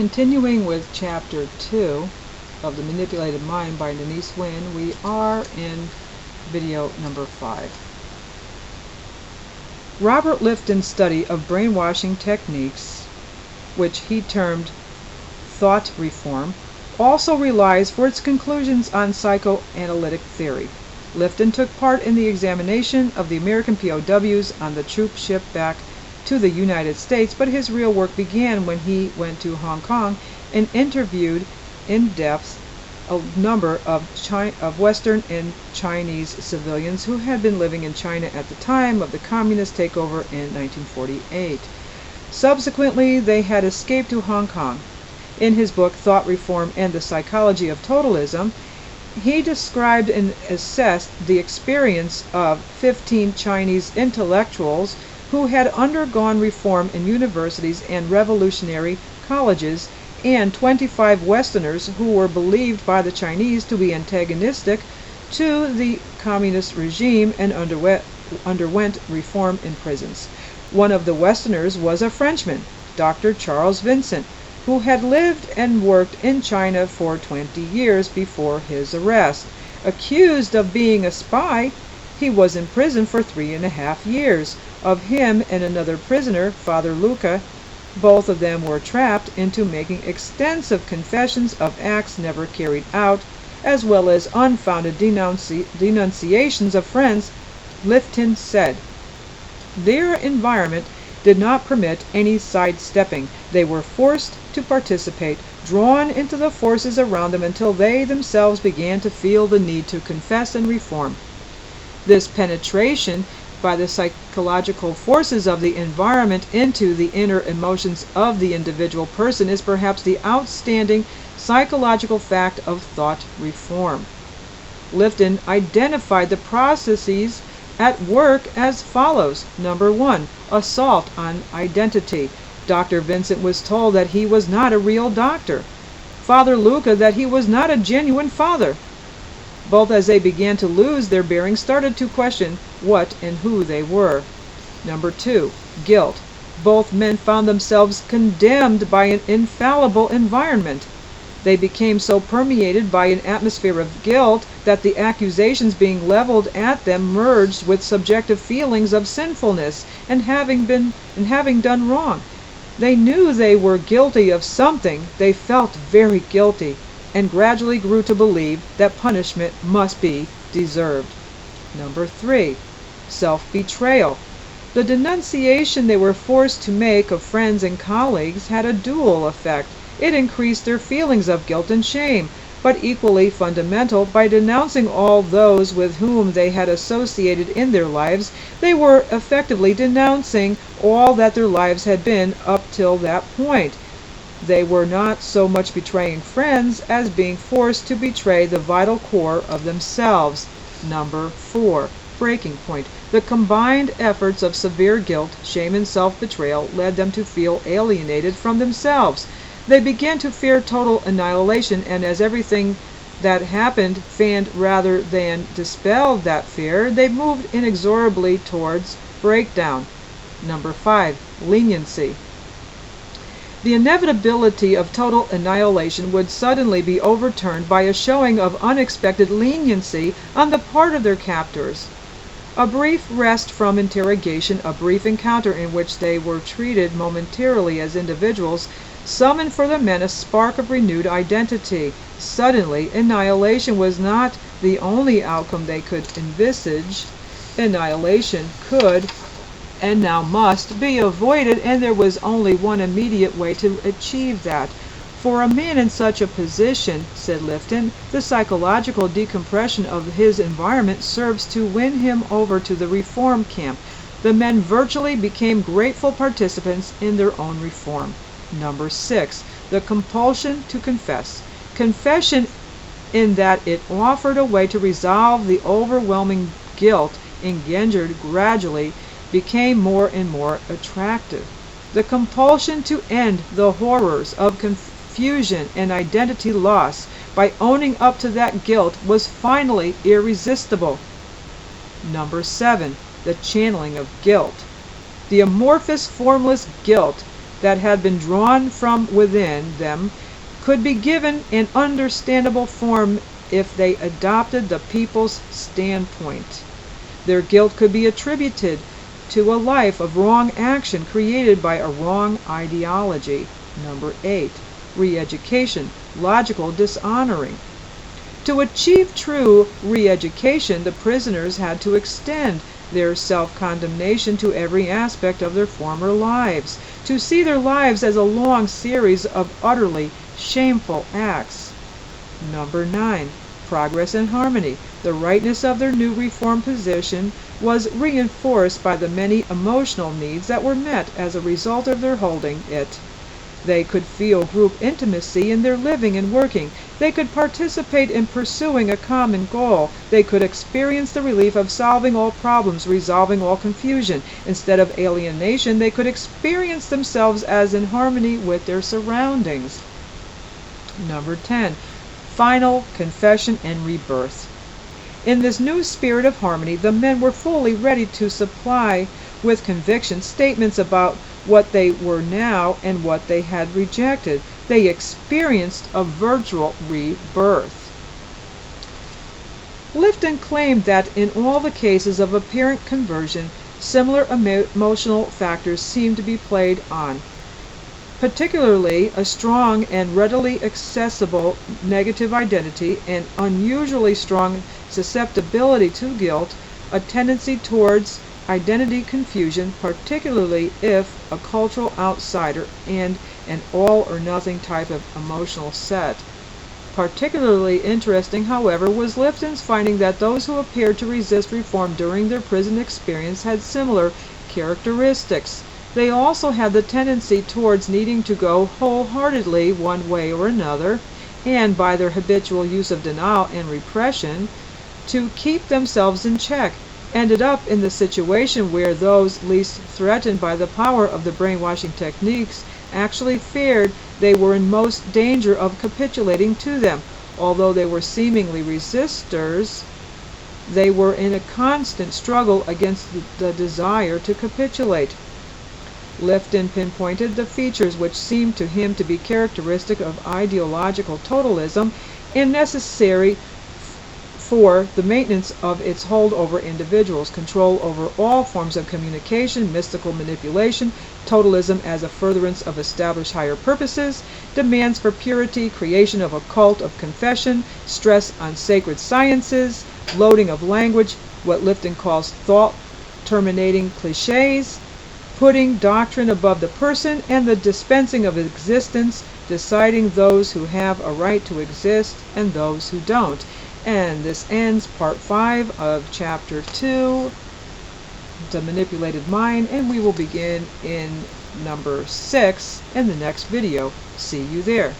Continuing with Chapter 2 of The Manipulated Mind by Denise Wynn, we are in video number 5. Robert Lifton's study of brainwashing techniques, which he termed thought reform, also relies for its conclusions on psychoanalytic theory. Lifton took part in the examination of the American POWs on the troop ship back to the United States, but his real work began when he went to Hong Kong and interviewed in depth a number of Western and Chinese civilians who had been living in China at the time of the communist takeover in 1948. Subsequently, they had escaped to Hong Kong. In his book Thought Reform and the Psychology of Totalism, he described and assessed the experience of 15 Chinese intellectuals who had undergone reform in universities and revolutionary colleges, and 25 Westerners who were believed by the Chinese to be antagonistic to the communist regime and underwent reform in prisons. One of the Westerners was a Frenchman, Dr. Charles Vincent, who had lived and worked in China for 20 years before his arrest. Accused of being a spy, he was in prison for 3.5 years. Of him and another prisoner, Father Luca, both of them were trapped into making extensive confessions of acts never carried out, as well as unfounded denunciations of friends. Lifton said, "Their environment did not permit any sidestepping. They were forced to participate, drawn into the forces around them until they themselves began to feel the need to confess and reform." This penetration by the psychological forces of the environment into the inner emotions of the individual person is perhaps the outstanding psychological fact of thought reform. Lifton identified the processes at work as follows. Number 1, assault on identity. Dr. Vincent was told that he was not a real doctor. Father Luca that he was not a genuine father. Both, as they began to lose their bearings, started to question what and who they were. Number 2, guilt. Both men found themselves condemned by an infallible environment. They became so permeated by an atmosphere of guilt that the accusations being leveled at them merged with subjective feelings of sinfulness and having done wrong. They knew they were guilty of something. They felt very guilty, and gradually grew to believe that punishment must be deserved. Number 3, self-betrayal. The denunciation they were forced to make of friends and colleagues had a dual effect. It increased their feelings of guilt and shame, but equally fundamental, by denouncing all those with whom they had associated in their lives, they were effectively denouncing all that their lives had been up till that point. They were not so much betraying friends as being forced to betray the vital core of themselves. Number 4, breaking point. The combined efforts of severe guilt, shame, and self-betrayal led them to feel alienated from themselves. They began to fear total annihilation, and as everything that happened fanned rather than dispelled that fear, they moved inexorably towards breakdown. Number 5, leniency. The inevitability of total annihilation would suddenly be overturned by a showing of unexpected leniency on the part of their captors. A brief rest from interrogation, a brief encounter in which they were treated momentarily as individuals, summoned for the men a spark of renewed identity. Suddenly, annihilation was not the only outcome they could envisage. Annihilation could and now must be avoided, and there was only one immediate way to achieve that. For a man in such a position, said Lifton, the psychological decompression of his environment serves to win him over to the reform camp. The men virtually became grateful participants in their own reform. Number 6, the compulsion to confess. Confession, in that it offered a way to resolve the overwhelming guilt engendered gradually, became more and more attractive. The compulsion to end the horrors of confusion and identity loss by owning up to that guilt was finally irresistible. Number 7, the channeling of guilt. The amorphous, formless guilt that had been drawn from within them could be given an understandable form if they adopted the people's standpoint. Their guilt could be attributed to a life of wrong action created by a wrong ideology. Number 8. Re-education, logical dishonoring. To achieve true re-education, the prisoners had to extend their self-condemnation to every aspect of their former lives, to see their lives as a long series of utterly shameful acts. Number 9. Progress and harmony. The rightness of their new reform position was reinforced by the many emotional needs that were met as a result of their holding it. They could feel group intimacy in their living and working. They could participate in pursuing a common goal. They could experience the relief of solving all problems, resolving all confusion. Instead of alienation, they could experience themselves as in harmony with their surroundings. Number 10. Final confession and rebirth. In this new spirit of harmony, the men were fully ready to supply with conviction statements about what they were now and what they had rejected. They experienced a virtual rebirth. Lifton claimed that in all the cases of apparent conversion, similar emotional factors seemed to be played on. Particularly a strong and readily accessible negative identity, an unusually strong susceptibility to guilt, a tendency towards identity confusion, particularly if a cultural outsider, and an all-or-nothing type of emotional set. Particularly interesting, however, was Lifton's finding that those who appeared to resist reform during their prison experience had similar characteristics. They also had the tendency towards needing to go wholeheartedly one way or another, and by their habitual use of denial and repression, to keep themselves in check, ended up in the situation where those least threatened by the power of the brainwashing techniques actually feared they were in most danger of capitulating to them. Although they were seemingly resistors, they were in a constant struggle against the desire to capitulate. Lifton pinpointed the features which seemed to him to be characteristic of ideological totalism and necessary for the maintenance of its hold over individuals: control over all forms of communication, mystical manipulation, totalism as a furtherance of established higher purposes, demands for purity, creation of a cult of confession, stress on sacred sciences, loading of language, what Lifton calls thought-terminating cliches, putting doctrine above the person, and the dispensing of existence, deciding those who have a right to exist and those who don't. And this ends part 5 of chapter 2, The Manipulated Mind, and we will begin in number 6 in the next video. See you there.